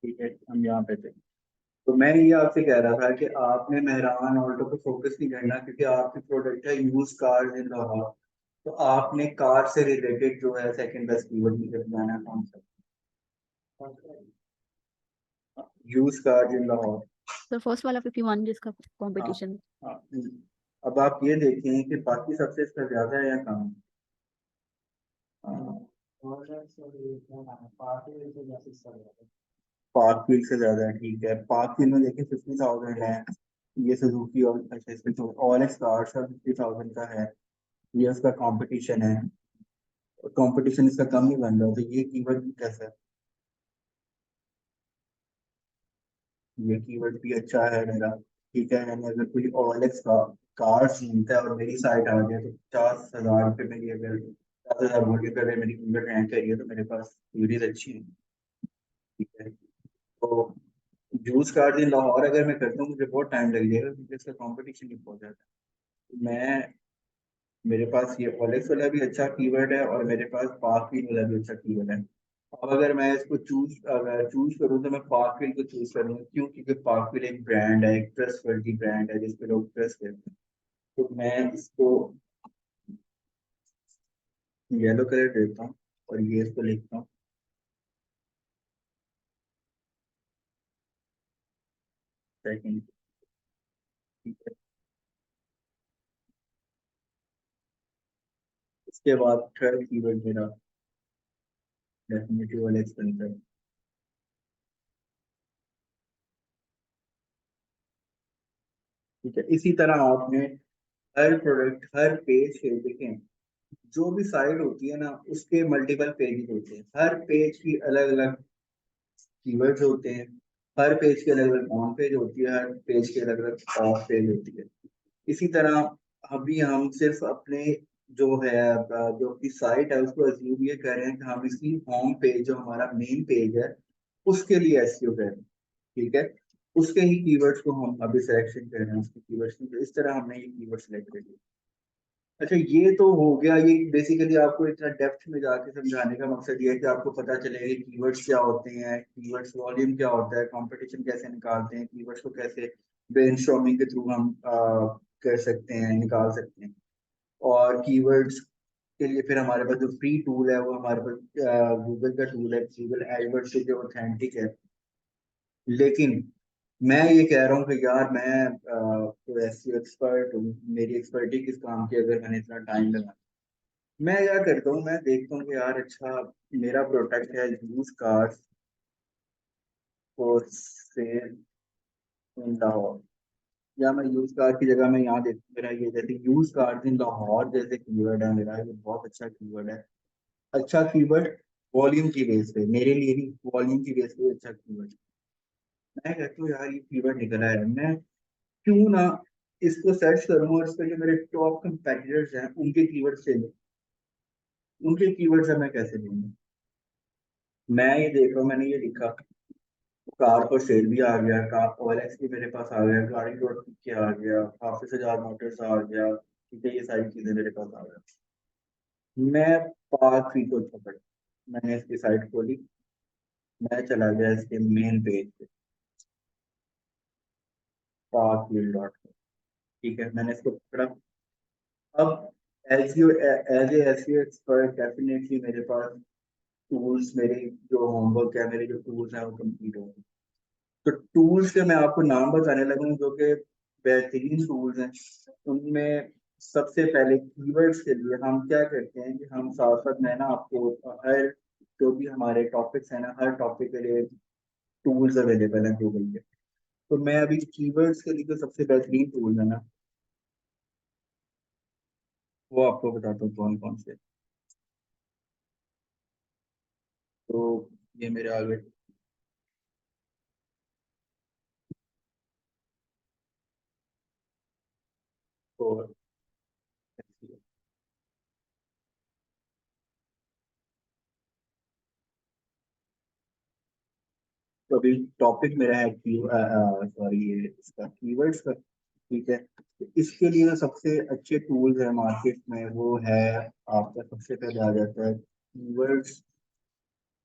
ठीक है, हम यहाँ पे थे। तो मैं ये आपसे कह रहा था कि आपने मेहरान ऑल्टो पे फोकस नहीं करना, क्योंकि आपकी प्रोडक्ट है यूज कार इन लाहौर। तो आपने कार से रिलेटेड जो है सेकंड बेस्ट कीवर्ड निकल जाना कौन सा? Use car in Lahore. तो फर्स्ट वाला 51 जिसका हाँ। कंपटीशन। हाँ। अब आप ये देखें कि बाकी सबसे इसका ज्यादा है या कम? हाँ, पार्क व्हील से ज्यादा है। ठीक है, पार्क व्हील में देखिए 50,000 है। ये सुजुकी और अच्छा इसमें तो ऑल एक्स कार्स का 50,000 का है। ये उसका कंपटीशन है। कंपटीशन इसका कम ही बन रहा है, तो ये कीवर्ड कैसा है? ये कीवर्ड भी अच्छा है मेरा। ठीक है, यानी अगर कोई ऑल एक्स का कार ढूंढता है और मेरी साइट आ गया, तो 50,000 रुपये मेरी, अगर 50,000 बोल के अगर मेरी कीवर्ड रैंक करी है, तो मेरे पास कीवर्ड अच्छी है। ठीक है। तो जूस कार्ड इन लाहौर अगर मैं करता हूँ, मुझे बहुत टाइम लग जाएगा, क्योंकि इसका कंपटीशन ही बहुत ज्यादा है। मैं मेरे पास ये ओलेक्स वाला भी अच्छा कीवर्ड है, और मेरे पास पार्कविल वाला भी अच्छा कीवर्ड है। अब अगर मैं इसको अगर चूज करूँ, तो मैं पार्कविल को चूज करूँगा। क्यों? क्योंकि पार्कविल एक ब्रांड है, एक ट्रस्टवर्दी ब्रांड है जिस पे लोग ट्रस्ट करते हैं। तो मैं इसको येलो कलर देता हूँ, और ये इसको लिखता हूँ सेकंड। ठीक है। इसके बाद थर्ड कीवर्ड मेरा डेफिनेटली ओलेक्स बनता है। ठीक है, इसी तरह आपने हर प्रोडक्ट, हर पेज पे देखें, जो भी साइट होती है ना, उसके मल्टीपल पेजेस होते हैं। हर पेज की अलग अलग कीवर्ड्स होते हैं। हर पेज की अलग अलग ऑन पेज होती है, हर पेज की अलग अलग ऑफ पेज होती है। इसी तरह अभी हम सिर्फ अपने जो है जो अपनी साइट है उसको अज्यूम ये कर रहे हैं कि हम इसकी होम पेज, जो हमारा मेन पेज है, उसके लिए एसईओ कर रहे हैं। ठीक है। उसके ही कीवर्ड्स को हम अभी सिलेक्शन कर रहे हैं, उसके कीवर्ड्स की। तो इस तरह हमने ये कीवर्ड सेलेक्ट कर लिया। अच्छा, ये तो हो गया। ये बेसिकली आपको इतना डेप्थ में जाके समझाने का मकसद ये है कि आपको पता चले कि कीवर्ड्स क्या होते हैं, कीवर्ड्स वॉल्यूम क्या होता है, कंपटीशन कैसे निकालते हैं, कीवर्ड्स को कैसे ब्रेनस्टॉर्मिंग के थ्रू हम कर सकते हैं, निकाल सकते हैं। और कीवर्ड्स के लिए फिर हमारे पास जो फ्री टूल है, वो हमारे पास गूगल का टूल है, गूगल एडवर्ड्स जो ऑथेंटिक है। लेकिन मैं ये कह रहा हूँ कि यार मैं तो ऐसी एक्सपर्ट हूँ, मेरी एक्सपर्टी किस काम की अगर मैंने इतना टाइम लगा। मैं क्या करता हूँ, मैं देखता हूँ कि यार अच्छा, मेरा प्रोडक्ट है यूज कार्स फॉर सेल इन लाहौर। या मैं यूज कार की जगह मैं यहाँ देख, मेरा ये जैसे यूज कार्स इन लाहौर जैसे कीवर्ड है मेरा, ये बहुत अच्छा कीवर्ड है। अच्छा कीवर्ड वॉल्यूम की बेस पे, मेरे लिए भी वॉल्यूम की बेस पे अच्छा कीवर्ड। मैं कहता हूँ यार ये कीवर्ड निकला है, मैं क्यों ना इसको सर्च करूँ, और इस पर जो मेरे टॉप कंपेटिटर्स हैं उनके कीवर्ड से लूं। उनके कीवर्ड से मैं कैसे लूंगा? मैं ये देख रहा हूँ, मैंने ये लिखा, कार पर सेल भी आ गया, कार ओएलएक्स भी मेरे पास आ गया, गाड़ी डॉट के आ गया, हाफिज हजार मोटर्स आ गया। ठीक है, ये सारी चीजें मेरे पास आ गया। मैं पार्क थ्री को पकड़, मैंने इसकी साइट खोली, मैं चला गया इसके मेन पेज पे, पार्क व्हील डॉट। ठीक है, मैंने इसको पकड़ा। अब SEO as a SEO expert definitely मेरे पास टूल्स, मेरे जो होमवर्क है, मेरे जो टूल्स हैं वो कंप्लीट हो गए। तो टूल्स के मैं आपको नाम बताने लगा हूँ, जो कि बेहतरीन टूल्स हैं। उनमें सबसे पहले कीवर्ड्स के लिए हम क्या करते हैं कि हम साथ साथ में ना आपको हर जो भी हमारे टॉपिक्स हैं ना, हर टॉपिक के लिए टूल्स अवेलेबल हैं गूगल पे। तो मैं अभी कीवर्ड्स के लिए जो सबसे बेहतरीन टूल है ना, वो आपको बताता हूँ कौन कौन से। तो ये मेरे आगे, और तो अभी टॉपिक मेरा है की सॉरी, ये इसका कीवर्ड्स का। ठीक है, तो इसके लिए जो सबसे अच्छे टूल्स है मार्केट में, वो है आपका सबसे पहले आ जाता है कीवर्ड्स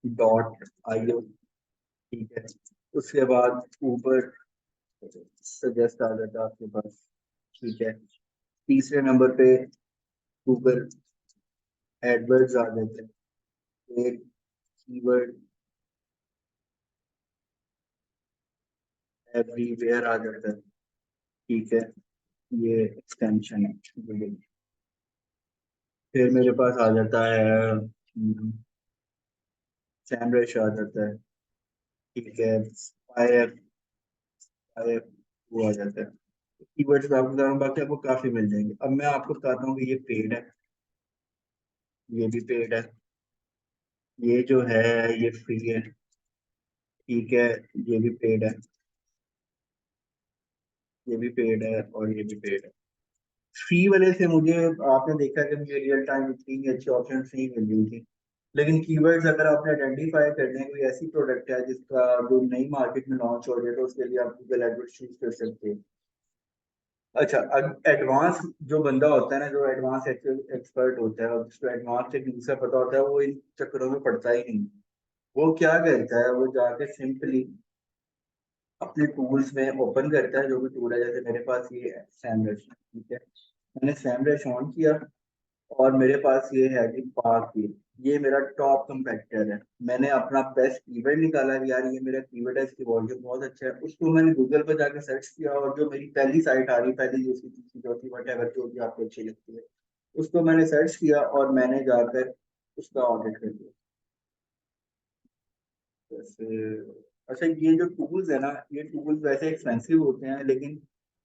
डॉट आईओ। ठीक है। उसके बाद ऊपर सजेस्ट आ जाता है आपके पास। ठीक है। तीसरे नंबर पे गूगल एडवर्ड्स आ जाते हैं। एक कीवर्ड एवरीवेयर आ जाता है। ठीक है। ये एक्सटेंशन है Google। फिर मेरे पास आ जाता है सैमरश आ जाता है। ठीक है। फायर फायर वो आ जाता है। कीवर्ड्स आपको बता रहा हूँ, बाकी आपको काफी मिल जाएंगे। अब मैं आपको बताता हूँ कि ये पेड है, ये भी पेड है, ये जो है ये फ्री है। ठीक है। ये भी पेड है, ये भी पेड है और ये भी पेड है। फ्री वाले से मुझे, आपने देखा कि मुझे रियल टाइम इतनी अच्छी ऑप्शन नहीं मिल रही थी। लेकिन कीवर्ड्स अगर आपने आइडेंटिफाई करने हैं, कोई ऐसी प्रोडक्ट है जिसका जो नई मार्केट में लॉन्च हो रही है, तो उसके लिए आप गूगल एडवर्ड चूज कर सकते हैं। अच्छा, अब एडवांस जो बंदा होता है ना, जो एडवांस एक्सपर्ट होता है और जिसको एडवांस टेक्निक से पता होता है, वो इन चक्करों में पड़ता ही नहीं। वो क्या करता है, वो जाके सिंपली अपने टूल्स में ओपन करता है, जो भी टूल है। जैसे मेरे पास ये है सैमरश, ठीक है। मैंने सैमरश ऑन किया और मेरे पास ये है कि पाक की, ये मेरा टॉप कंपेटिटर है। मैंने अपना बेस्ट कीवर्ड निकाला कि यार ये मेरा कीवर्ड है, इसकी वॉल्यूम बहुत अच्छा है। उसको मैंने गूगल पर जाकर सर्च किया और जो मेरी पहली साइट आ रही, पहली दूसरी तीसरी चौथी वट जो भी आपको अच्छी लगती है, उसको मैंने सर्च किया और मैंने जाकर उसका ऑडिट कर दिया। जैसे अच्छा, ये जो टूल्स है ना, ये टूल्स वैसे एक्सपेंसिव होते हैं, लेकिन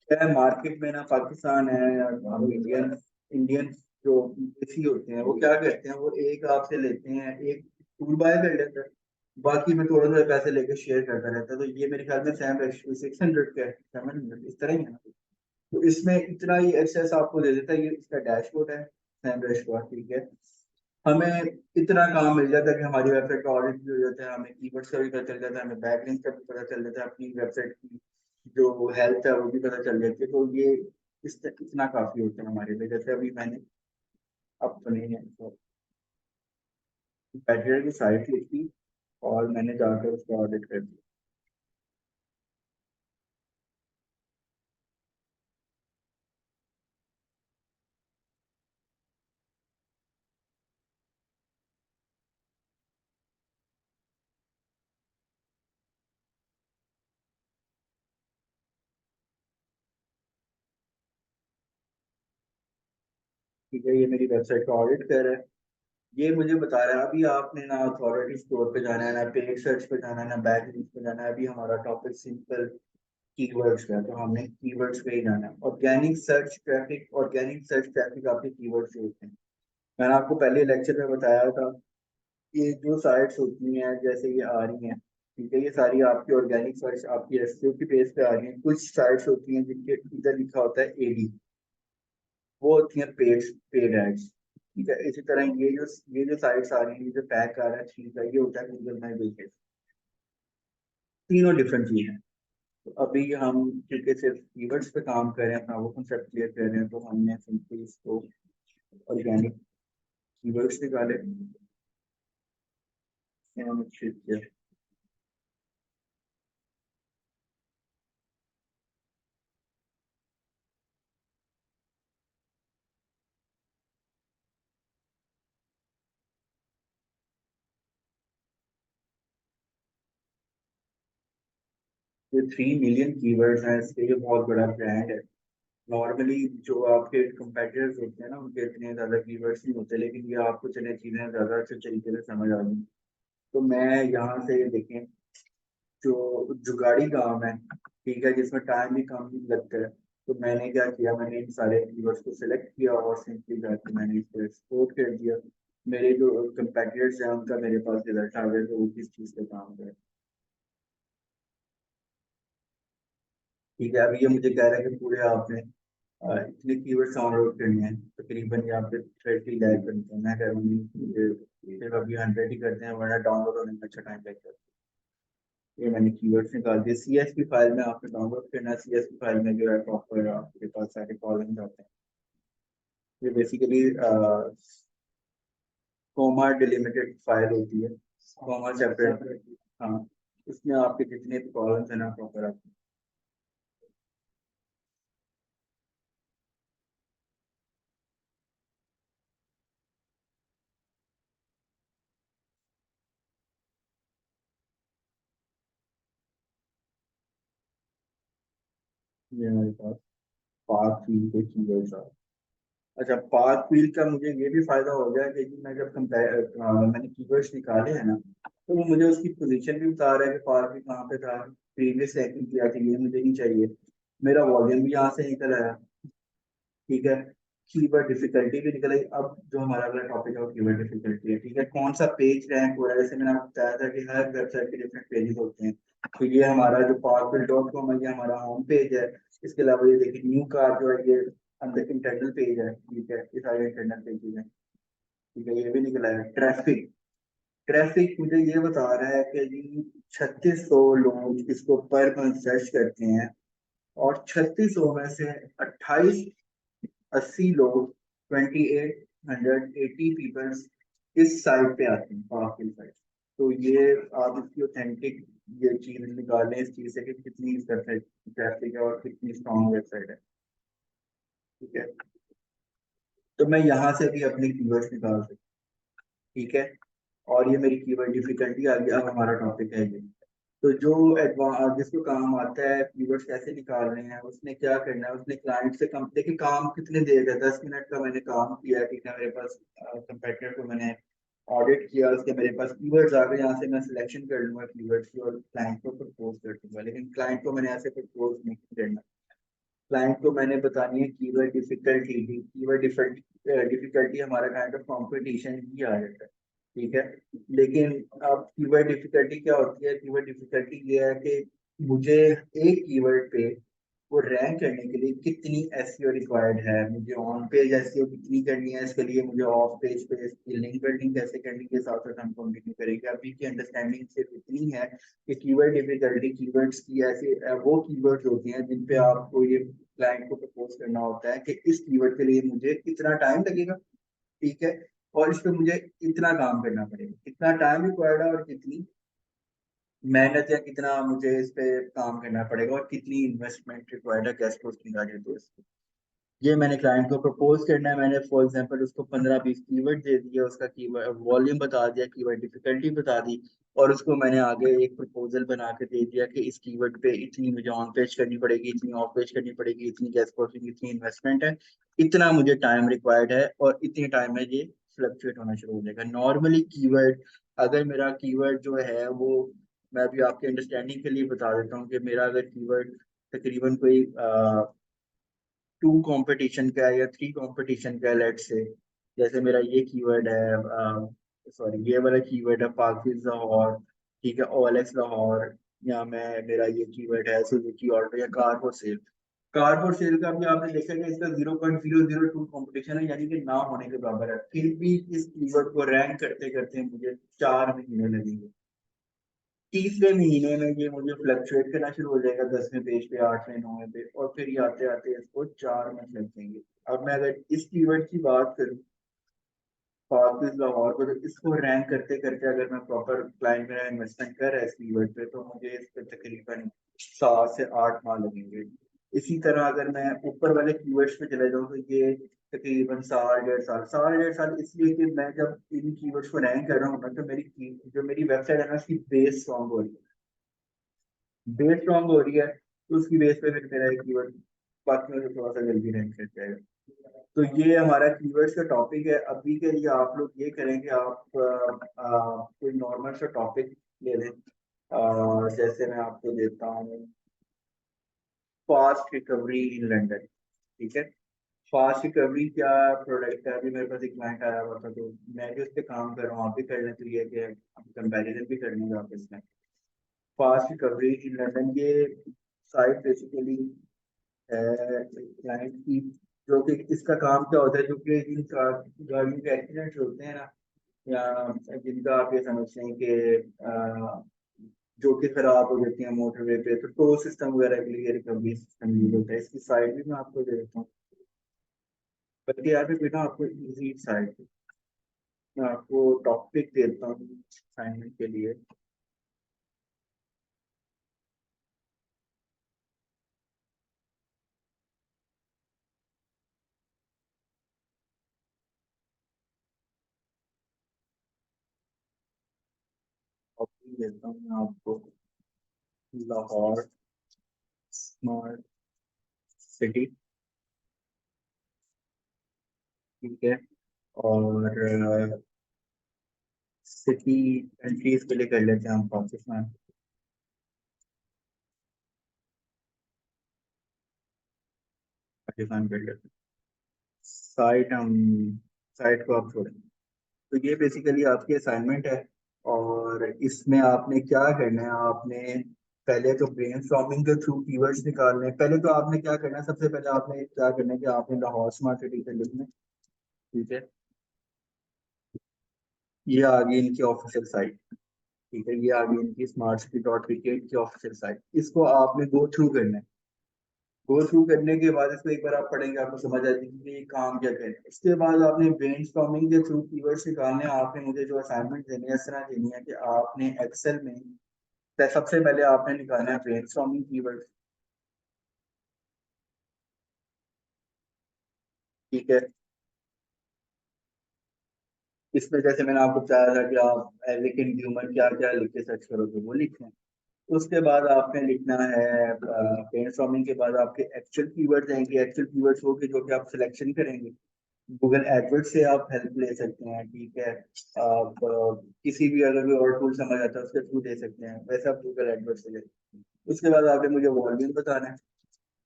क्या है, मार्केट में ना पाकिस्तान है या हम इंडियन इंडियन जो देसी होते हैं, वो क्या करते हैं, वो एक आपसे लेते हैं, एक टूल बाय कर लेते हैं, बाकी में थोड़े थोड़े पैसे लेके शेयर करता रहता है। तो ये मेरे ख्याल में सैम एक्चुअली 600 का है, 700 इस तरह ही है ना। तो इसमें इतना ही एक्सेस आपको दे देता है। ये इसका डैशबोर्ड है सैम डैशबोर्ड, ठीक है। हमें इतना काम मिल जाता है कि हमारी वेबसाइट का ऑडिट भी हो जाता है, हमें कीवर्ड्स का भी पता चल जाता है, हमें बैकलिंक का भी पता चल जाता है, अपनी वेबसाइट की जो हेल्थ है वो भी पता चल जाती है। तो ये इतना काफी होता है हमारे लिए। जैसे अभी मैंने अपने कंपेटिटर की साइट लिखी और मैंने जाकर उसका ऑडिट कर दिया। ठीक है, ये मेरी वेबसाइट का ऑडिट कर रहा है। ये मुझे बता रहा है अभी आपने ना अथॉरिटी स्टोर पे जाना है, ना पेड सर्च पे जाना है, ना बैक लिंक पे जाना है। अभी हमारा टॉपिक सिंपल कीवर्ड्स का है, तो हमने कीवर्ड्स पे ही जाना है। ऑर्गेनिक सर्च ट्रैफिक आपके कीवर्ड्स होते हैं। मैंने आपको पहले लेक्चर में बताया था, ये जो साइट्स होती हैं जैसे ये आ रही हैं, ठीक है, ये सारी आपकी ऑर्गेनिक सर्च आपकी एसईओ की बेस पे आ रही हैं। कुछ साइट्स होती हैं जिनके इधर लिखा होता है एडी, वो होती हैं पेड पेड एड्स। ठीक है। इसी तरह ये जो साइट्स आ रही हैं, ये जो पैक आ रहा है, ठीक है, ये होता है गूगल माई बिजनेस। तीनों डिफरेंट चीज है। तो अभी हम क्योंकि सिर्फ कीवर्ड्स पे काम कर रहे हैं, अपना वो कंसेप्ट क्लियर कर रहे हैं, तो हमने सिंपली इसको ऑर्गेनिक कीवर्ड्स निकाले and shift किया। ये 3 मिलियन कीवर्ड्स हैं, इसके ये बहुत बड़ा ब्रांड है। नॉर्मली जो आपके कंपेटिटर्स होते हैं ना, उनके इतने ज्यादा कीवर्ड्स नहीं होते, लेकिन ये आपको चले चीजें ज्यादा अच्छे तरीके से समझ आ गई। तो मैं यहाँ से देखें, जो जुगाड़ी काम है, ठीक है, जिसमें टाइम भी कम लगता है, तो मैंने क्या किया, मैंने इन सारे कीवर्ड्स को सिलेक्ट किया और सिंपली जाकर मैंने इसको एक्सपोर्ट कर दिया। मेरे जो कंपेटिटर्स हैं उनका मेरे पास रिजल्ट आ गया, तो वो किस चीज़ पे काम करें। ठीक है। अभी ये मुझे कह रहा है कि पूरे आपने इतने कीवर्ड्स डाउनलोड करने हैं, तकरीबन यहाँ पे 30 लाख करते हैं। मैं कह रहा हूँ मुझे सिर्फ अभी 100 ही करते हैं, वरना डाउनलोड होने में अच्छा टाइम लगता है। ये मैंने कीवर्ड्स निकाल दिए। सीएसवी फाइल में आपने डाउनलोड करना है। सीएसवी फाइल में जो है प्रॉपर आपके पास सारे कॉलम्स आते हैं। ये बेसिकली कॉमा डिलिमिटेड फाइल होती है, कॉमा सेपरेट। हाँ, इसमें आपके जितने भी कॉलम्स है ना प्रॉपर आप ये हमारे पास पाथ फील्ड के कीवर्ड्स आ। अच्छा, पाथ फील्ड का मुझे ये भी फायदा हो गया कि जी मैं जब मैंने कीवर्ड्स निकाले हैं ना, तो वो मुझे उसकी पोजीशन भी बता रहा है कि पाथ भी कहाँ पे था, प्रीवियस रैंकिंग किया थी, ये मुझे नहीं चाहिए। मेरा वॉल्यूम भी यहाँ से निकल आया। ठीक है, कीवर्ड डिफिकल्टी भी निकल आई। अब जो हमारा अगला टॉपिक है वो कीवर्ड डिफिकल्टी है। ठीक है, कौन सा पेज रैंक हो रहा है, जैसे मैंने आपको बताया था कि हर वेबसाइट के डिफरेंट पेजेस होते हैं। तो ये हमारा जो powerful.com है, ये हमारा होम पेज है। इसके अलावा ये देखिए न्यू कार जो है, ये अंदर इंटरनल पेज है। ठीक है, ये सारे इंटरनल पेजेस हैं। ठीक है, ये भी निकला है। ट्रैफिक, ट्रैफिक मुझे ये बता रहा है कि जी 3600 लोग इसको पर मंथ सर्च करते हैं, और 3600 में से 2880 लोग, 2880 पीपल्स इस साइट पे आते हैं, पावरफुल साइट। तो ये आप इसकी ऑथेंटिक ये चीज निकालें इस चीज से कि कितनी ट्रैफिक है और कितनी स्ट्रॉन्ग वेबसाइट है। ठीक है, तो मैं यहाँ से भी अपने कीवर्ड्स निकाल सकता हूँ। ठीक है, और ये मेरी कीवर्ड डिफिकल्टी आ गई। अब हमारा टॉपिक है ये। तो जो एडवांस जिसको काम आता है कीवर्ड्स कैसे निकाल रहे हैं, उसने क्या करना है, उसने क्लाइंट से कम देखिए काम कितने देर का, 10 मिनट का मैंने काम किया। ठीक है, मेरे पास कंपेटिटर को मैंने ऑडिट किया, उसके मेरे पास कीवर्ड्स आ गए, यहाँ से मैं सिलेक्शन कर लूंगा कीवर्ड्स की और क्लाइंट को प्रपोज कर दूंगा। लेकिन क्लाइंट को मैंने ऐसे प्रपोज नहीं करना। क्लाइंट को मैंने बतानी है कीवर्ड डिफिकल्टी। कीवर्ड डिफिकल्टी हमारा काइंड ऑफ कंपटीशन ही आ जाता है। ठीक है, लेकिन अब कीवर्ड डिफिकल्टी क्या होती है, कीवर्ड डिफिकल्टी ये है कि मुझे एक कीवर्ड पे वो रैंक करने के लिए कितनी एसईओ रिक्वायर्ड है, मुझे ऑन पेज एसईओ कितनी करनी है, इसके लिए मुझे ऑफ पेज पे इसकी लिंक बिल्डिंग कैसे करनी है, साथ साथ हम कंटिन्यू करेंगे। अभी की अंडरस्टैंडिंग सिर्फ इतनी है कि कीवर्ड डिफिकल्टी कीवर्ड्स की ऐसे वो कीवर्ड्स होती हैं जिन पे आपको ये क्लाइंट को प्रपोज करना होता है कि इस कीवर्ड के लिए मुझे कितना टाइम लगेगा। ठीक है, और इस पे मुझे इतना काम करना पड़ेगा, कितना टाइम रिक्वायर्ड है और कितनी मेहनत या कितना मुझे इस पे काम करना पड़ेगा और कितनी इन्वेस्टमेंट रिक्वायर्ड है, कैश फ्लो की आ जाए तो इसको ये मैंने क्लाइंट को प्रपोज करना है। मैंने फॉर एग्जांपल उसको 15-20 कीवर्ड दे दिया, उसका कीवर्ड वॉल्यूम बता दिया, कीवर्ड डिफिकल्टी बता दी, और उसको मैंने आगे एक प्रपोजल बना के दे दिया कि इस कीवर्ड पे इतनी मुझे ऑन पेज करनी पड़ेगी, इतनी ऑफ पेज करनी पड़ेगी, इतनी गैस कॉस्टिंग, इतनी इन्वेस्टमेंट है, इतना मुझे टाइम रिक्वायर्ड है, और इतने टाइम में ये फ्लक्चुएट होना शुरू हो जाएगा। नॉर्मली कीवर्ड, अगर मेरा कीवर्ड जो है वो, मैं अभी आपके अंडरस्टैंडिंग के लिए बता देता हूँ कि मेरा अगर कीवर्ड तकरीबन कोई 2 कंपटीशन का है या 3 कंपटीशन का है, लेट से, जैसे मेरा ये कीवर्ड है, सॉरी ये वाला कीवर्ड है पाकिज लाहौर। ठीक है, ओएलएक्स लाहौर, या मैं मेरा ये कीवर्ड है सुजुकी ऑल्टो या car for sale. Car for sale का भी आपने देखा कि इसका 0.002 कंपटीशन है, यानी कि ना होने के बराबर है। फिर भी इस कीवर्ड को रैंक करते करते मुझे 4 महीने लगेंगे। तीसरे महीने में ये मुझे फ्लक्चुएट करना शुरू हो जाएगा, 10वें पेज पे, 8वें, 9वें पे, और फिर ये आते आते इसको 4 मंथ लग जाएंगे। अब मैं अगर इस कीवर्ड की बात करूँ, पाकिज लाहौर को, तो इसको रैंक करते करते अगर मैं प्रॉपर क्लाइंट मेरा इन्वेस्टमेंट कर रहा है इस कीवर्ड पे, तो मुझे इस पे तकरीबन 7 से 8 माह लगेंगे। इसी तरह अगर मैं ऊपर वाले कीवर्ड्स पे चले जाऊँ, तो ये तकरीबन साल, 1.5 साल, साल 1.5 साल, इसलिए कि मैं जब इन कीवर्ड्स को रैंक कर रहा हूँ ना, तो जो मेरी वेबसाइट है ना, उसकी बेस स्ट्रॉन्ग हो रही है। बेस स्ट्रॉन्ग हो रही है, तो उसकी बेस पे फिर मेरा कीवर्ड बाकी में से थोड़ा सा जल्दी रैंक कर जाएगा। तो ये हमारा कीवर्ड्स का टॉपिक है। अभी के लिए आप लोग ये करेंगे, आप कोई नॉर्मल सा टॉपिक ले लें। जैसे मैं आपको देता हूँ फास्ट रिकवरी इन लंदन। ठीक है, फास्ट रिकवरी क्या प्रोडक्ट है, अभी मेरे पास एक क्लाइंट आया हुआ था, तो मैं भी उस पर काम कर रहा हूँ, आप भी कर लें, तो ये कि कंपेरिजन भी कर लेंगे आप इसमें। फास्ट रिकवरी इन लंदन, ये साइट बेसिकली क्लाइंट की, जो कि इसका काम क्या होता है, जो कि जिन गाड़ियों के एक्सीडेंट होते हैं ना, या जिनका आप ये समझते हैं कि जो कि खराब हो जाती है मोटरवे पे, तो टोल सिस्टम वगैरह के लिए रिकवरी सिस्टम यूज होता है। इसकी साइड भी मैं आपको दे देता हूँ, बल्कि यहाँ पे बिना आपको इजी साइड, मैं आपको टॉपिक देता हूँ असाइनमेंट के लिए। देता हूँ मैं आपको लाहौर स्मार्ट सिटी, ठीक है। और सिटी कंट्रीज के लिए कर लेते हैं हम पाकिस्तान। पाकिस्तान कर लेते हैं। साइट हम साइट को आप छोड़ें। तो ये बेसिकली आपकी असाइनमेंट है। और इसमें आपने क्या करना है, आपने पहले तो ब्रेनस्टॉर्मिंग के थ्रू कीवर्ड्स निकालने हैं। पहले तो आपने क्या करना है, सबसे पहले आपने क्या करना है कि आपने लाहौर स्मार्ट सिटी से लिखना है, ठीक है। ये आ गई इनकी ऑफिशियल साइट, ठीक है। ये आ गई इनकी स्मार्ट सिटी डॉट पी की ऑफिशियल साइट। इसको आपने गो थ्रू करना है। गो थ्रू करने के बाद इसको एक बार आप पढ़ेंगे, आपको समझ आ जाएगी कि ये काम क्या है। उसके बाद आपने ब्रेनस्टॉर्मिंग के थ्रू कीवर्ड्स निकालने हैं। आपने मुझे जो असाइनमेंट देनी है इस तरह देनी है कि आपने एक्सेल में सबसे पहले आपने निकालना है ब्रेनस्टॉर्मिंग कीवर्ड, ठीक है। इसमें जैसे मैंने आपको बताया था कि आप एलिकेंट ह्यूमन क्या क्या लिख के सर्च करोगे वो लिखें। उसके बाद आपने लिखना है ब्रेनस्टॉर्मिंग के बाद आपके एक्चुअल कीवर्ड्स आएंगे। एक्चुअल कीवर्ड्स होंगे जो कि आप सिलेक्शन करेंगे। गूगल एडवर्ड से आप हेल्प ले सकते हैं, ठीक है। आप किसी भी अगर कोई और टूल समझ आता है उसके थ्रू दे सकते हैं, वैसे आप गूगल एडवर्ड से ले। उसके बाद आपने मुझे वॉल्यूम बताना है।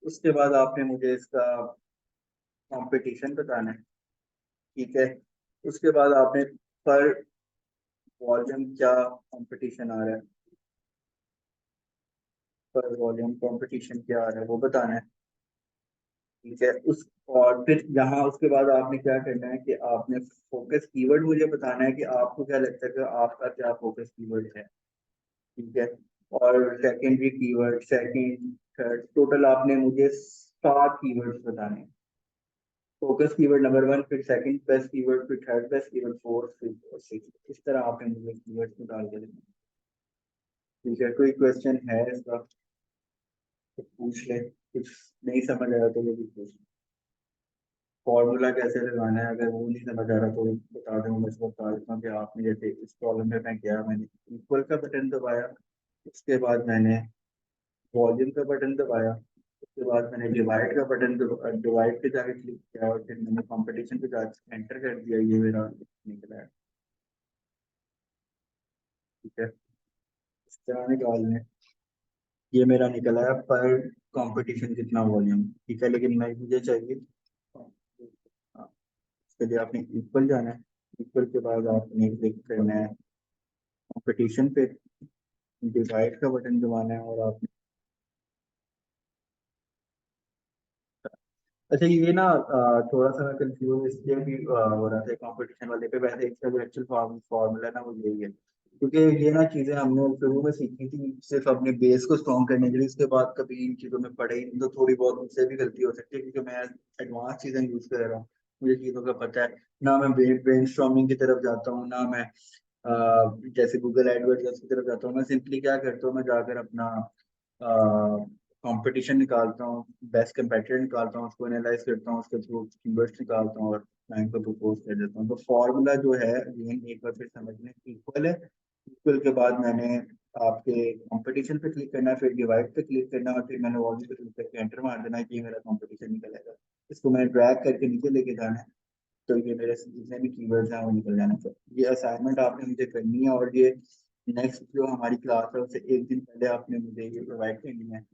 उसके बाद आपने मुझे इसका कंपटीशन बताना है, ठीक है। उसके बाद आपने पर वॉल्यूम क्या कंपटीशन आ रहा है, पर वॉल्यूम कंपटीशन क्या आ रहा है वो बताना है, ठीक है। उस और फिर यहाँ उसके बाद आपने क्या करना है कि आपने फोकस कीवर्ड मुझे बताना है कि आपको क्या लगता है कि आपका क्या फोकस कीवर्ड है, ठीक है। और secondary keyword, second, third, total आपने मुझे 7 कीवर्ड्स बताने हैं। फोकस कीवर्ड नंबर 1, फिर सेकंड बेस्ट कीवर्ड, फिर third best keyword, fourth, fifth और सिक्स्थ। इस तरह आपने मुझे कीवर्ड्स निकाल के देने हैं। ठीक है, कोई क्वेश्चन है इसका तो पूछ ले। कुछ नहीं समझ आया तो वो भी पूछ। फॉर्मूला कैसे लगाना है अगर वो नहीं समझ आ रहा तो बता दूंगा। मैं इसको बता देता हूँ कि आपने जैसे इस प्रॉब्लम में मैं किया, मैंने इक्वल का बटन दबाया। उसके बाद मैंने वॉल्यूम का बटन दबाया। उसके बाद मैंने डिवाइड का बटन, डिवाइड पे जाके क्लिक किया और फिर मैंने कंपटीशन पे जाके एंटर कर दिया। ये मेरा निकला है, ठीक है। इस तरह निकालने, ये मेरा निकला है पर कंपटीशन कितना वॉल्यूम, ठीक है। लेकिन मैं मुझे चाहिए, हाँ, इसके लिए आपने इक्वल जाना है। इक्वल के बाद आपने क्लिक करना है कंपटीशन पे, डिवाइड का बटन दबाना है और आपने, अच्छा ये ना थोड़ा सा मैं कंफ्यूज इसलिए भी हो रहा था कंपटीशन वाले पे। वैसे इसका जो एक्चुअल फॉर्मूला ना वो यही है, क्योंकि ये ना चीजें हमने शुरू में सीखी थी सिर्फ अपने बेस को स्ट्रॉन्ग करने के लिए। उसके बाद कभी इन चीजों में पढ़े ही नहीं, तो थोड़ी बहुत मुझसे भी गलती हो सकती है क्योंकि मैं एडवांस चीजें यूज कर रहा हूँ। मुझे चीजों का पता है ना। मैं ब्रेन स्ट्रॉमिंग की तरफ जाता हूँ ना मैं जैसे गूगल एडवर्ड्स की तरफ जाता हूँ। मैं सिंपली क्या करता हूँ, मैं जाकर अपना कंपटीशन निकालता हूँ, बेस्ट कंपेटिटर निकालता हूँ, उसको एनालाइज करता हूँ, उसके थ्रू कीवर्ड्स निकालता हूँ और क्लाइंट को प्रपोज कर देता हूँ। तो फॉर्मूला जो है अगेन एक बार फिर समझने, इक्वल है। इक्वल के बाद मैंने आपके कंपटीशन पे क्लिक करना है, फिर डिवाइड पे क्लिक करना है और फिर मैंने वॉल्यूम पे क्लिक करके एंटर मार देना है कि ये मेरा कंपटीशन निकलेगा। इसको मैंने ड्रैग करके नीचे लेके जाना है, तो ये मेरे जितने भी कीवर्ड्स हैं वो निकल जाना चाहिए। ये असाइनमेंट आपने मुझे करनी है और ये नेक्स्ट जो हमारी क्लास है उससे एक दिन पहले आपने मुझे ये प्रोवाइड करनी है।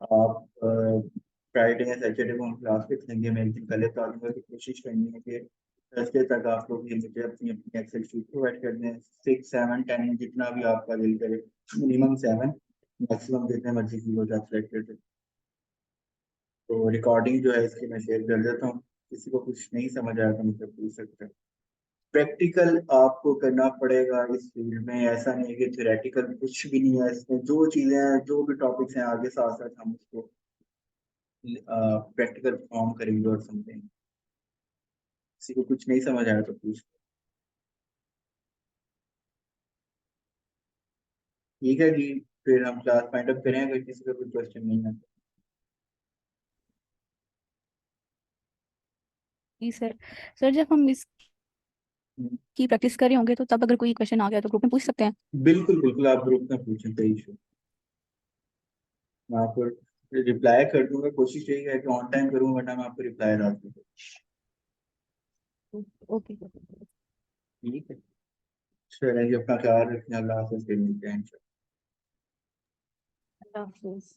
आप फ्राइडे या सैटरडे को हम क्लास पे लेंगे। मैं एक दिन पहले बता दूंगा कि कोशिश करनी है कि थर्सडे तक आप लोग ये मुझे अपनी अपनी एक्सेल शीट प्रोवाइड कर दें। 6, 7, 10 जितना भी आपका दिल करे, मिनिमम 7, मैक्सिमम जितने मर्जी की हो जाए सेलेक्ट कर। तो रिकॉर्डिंग जो है इसकी मैं शेयर कर देता हूँ। किसी को कुछ नहीं समझ आया तो मुझसे पूछ सकते हैं। प्रैक्टिकल आपको करना पड़ेगा इस फील्ड में। ऐसा नहीं है कि थ्योरेटिकल कुछ भी नहीं है इसमें। जो चीजें हैं, जो भी टॉपिक्स हैं, आगे साथ साथ हम उसको प्रैक्टिकल फॉर्म करेंगे और समझेंगे। किसी को कुछ नहीं समझ आया तो पूछ। ठीक है जी, फिर हम क्लास फाइंड अप करें अगर किसी का कोई क्वेश्चन नहीं है तो। जी सर। सर जब हम इस की प्रैक्टिस कर रहे होंगे, तो तब अगर कोई क्वेश्चन आ गया तो ग्रुप में पूछ सकते हैं। बिल्कुल बिल्कुल, आप ग्रुप में पूछें, कोई इशू। मैं आपको रिप्लाई कर दूंगा, कोशिश यही है कि ऑन टाइम करूँ, वरना मैं आपको रिप्लाई रात को ओके। ठीक है। चलें जी, अपना ख्याल रखें, अल्लाह हाफिज़, फिर मिलते हैं। अल्लाह हाफिज़।